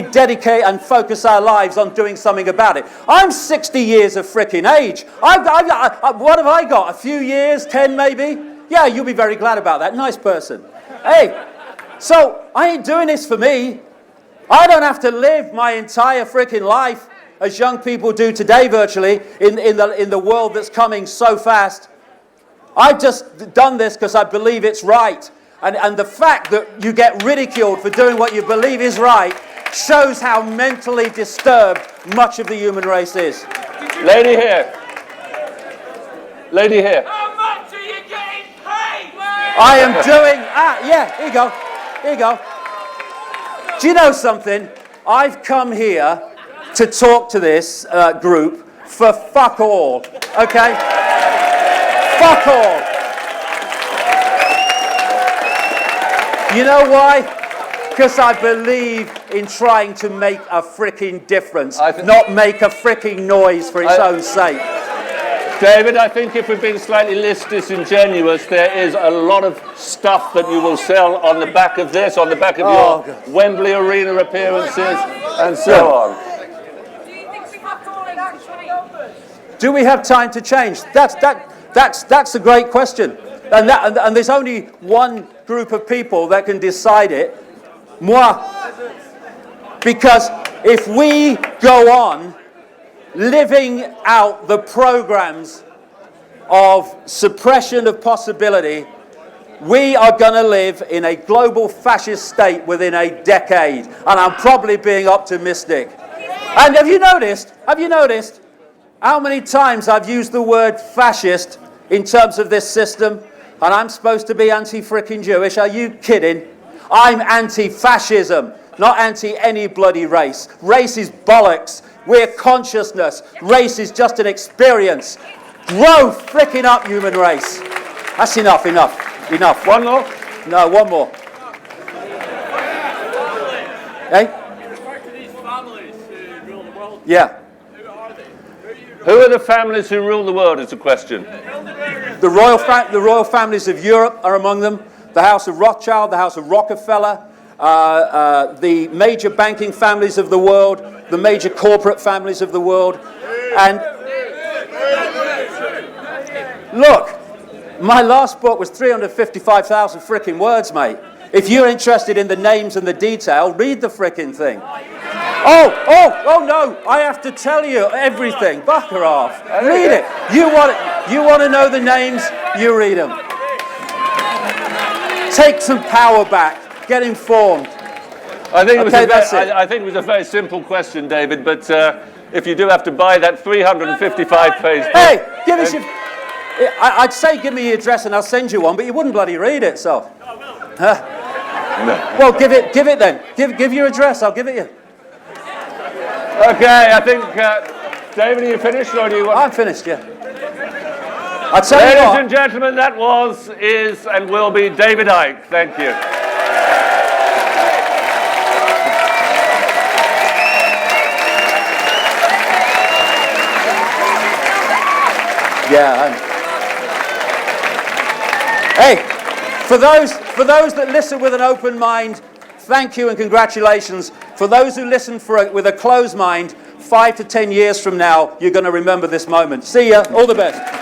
dedicate and focus our lives on doing something about it? I'm 60 years of frickin' age. What have I got? A few years, 10 maybe? Yeah, you'll be very glad about that. Nice person. Hey. So, I ain't doing this for me. I don't have to live my entire freaking life, as young people do today virtually, in the world that's coming so fast. I've just done this because I believe it's right. And the fact that you get ridiculed for doing what you believe is right shows how mentally disturbed much of the human race is. Lady here. Lady here. How much are you getting paid? I am doing... yeah, here you go. Here you go. Do you know something? I've come here to talk to this group for fuck all, okay? Fuck all. You know why? Because I believe in trying to make a frickin' difference, not make a frickin' noise for its own sake. David, I think if we're being slightly less disingenuous, there is a lot of stuff that you will sell on the back of this, on the back of your God. Wembley Arena appearances, and so on. Do you think we have time to change? Do we have time to change? That's a great question. And there's only one group of people that can decide it. Moi. Because if we go on living out the programs of suppression of possibility, we are going to live in a global fascist state within a decade. And I'm probably being optimistic. And have you noticed how many times I've used the word fascist in terms of this system? And I'm supposed to be anti-frickin' Jewish. Are you kidding? I'm anti-fascism, not anti any bloody race. Race is bollocks. We're consciousness. Race is just an experience. Grow frickin' up, human race. That's enough. One more? No, one more. Hey? Back to these families who rule the world. Yeah. Who are they? Who are the families who rule the world is a question. The royal families of Europe are among them. The House of Rothschild, the House of Rockefeller, the major banking families of the world, the major corporate families of the world. And look, my last book was 355,000 frickin' words, mate. If you're interested in the names and the detail, read the frickin' thing. Oh no, I have to tell you everything. Bucker off. Read it. You want to know the names, you read them. Take some power back. Get informed. I think it was a very simple question, David, but if you do have to buy that 355-page book... Hey, give us your... I'd say give me your address and I'll send you one, but you wouldn't bloody read it, so... No. Well, give it then. Give your address, I'll give it you. Okay, I think... David, are you finished, or do you want... I'm finished, yeah. I tell you Ladies what, and gentlemen, that was, is, and will be David Icke. Thank you. yeah. Hey, for those that listen with an open mind, thank you and congratulations. For those who listen with a closed mind, 5 to 10 years from now, you're going to remember this moment. See ya. All the best.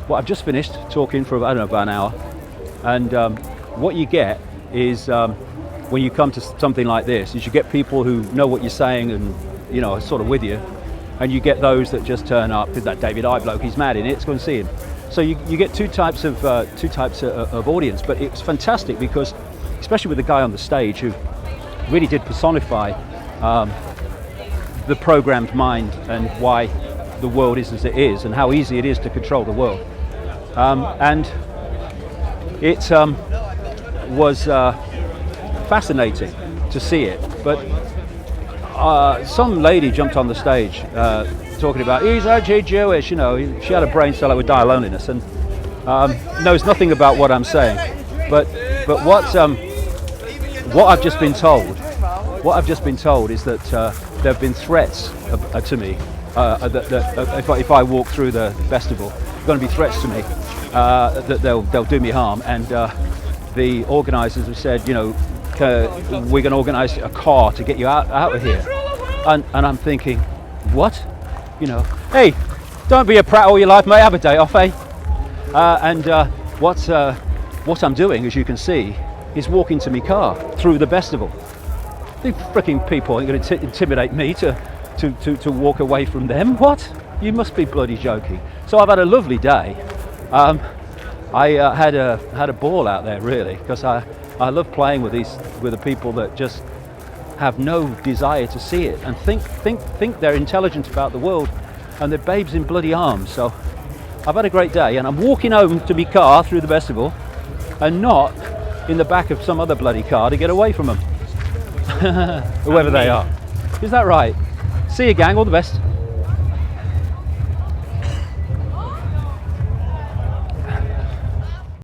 Well, I've just finished talking for, I don't know, about an hour. And what you get is, when you come to something like this, is you get people who know what you're saying and, you know, are sort of with you. And you get those that just turn up, because that David Icke bloke, he's mad in it, let's go and see him. So you get two types of audience, but it's fantastic because, especially with the guy on the stage who really did personify the programmed mind and why the world is as it is and how easy it is to control the world. And it was fascinating to see it. But some lady jumped on the stage talking about he's actually Jewish, you know. She had a brain cell that would die of loneliness and knows nothing about what I'm saying. But what I've just been told is that there have been threats to me. That if I walk through the festival, there are going to be threats to me that they'll do me harm. And the organisers have said, you know, we're going to organise a car to get you out of here. And I'm thinking, what? You know, hey, don't be a prat all your life, mate. Have a day off, eh? What I'm doing, as you can see, is walking to my car through the Bestival. The freaking people are going to intimidate me to walk away from them. What? You must be bloody joking. So I've had a lovely day. I had a ball out there, really, because I love playing with the people that just have no desire to see it and think they're intelligent about the world, and they're babes in bloody arms. So I've had a great day, and I'm walking home to my car through the Bestival and not in the back of some other bloody car to get away from them, whoever they are. Is that right? See you, gang. All the best.